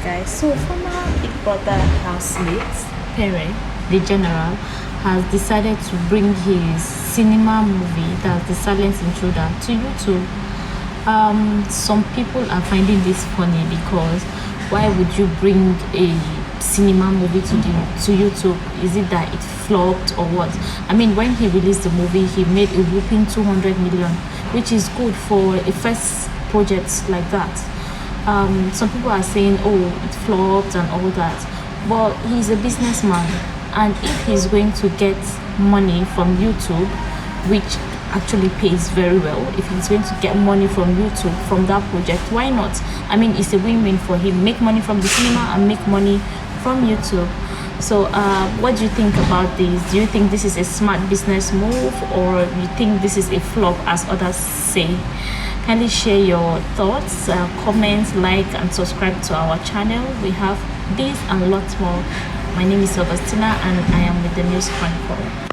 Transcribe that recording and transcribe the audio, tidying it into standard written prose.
guys. So former Big Brother housemate Pere, the general, has decided to bring his cinema movie, that's the Silent Intruder, to YouTube. Some people are finding this funny because why would you bring a cinema movie to YouTube? Is it that it flopped or what? I mean, when he released the movie, he made a whopping 200 million, which is good for a first project like that. Some people are saying, oh, it flopped and all that, but he's a businessman, and if he's going to get money from YouTube, which actually pays very well, if he's going to get money from YouTube from that project, why not? I mean, it's a win-win for him. Make money from the cinema and make money from YouTube. So what do you think about this? Do you think this is a smart business move, or you think this is a flop as others say? Kindly share your thoughts, comments, like and subscribe to our channel. We have this and lots more. My name is Augustina and I am with the News Chronicle.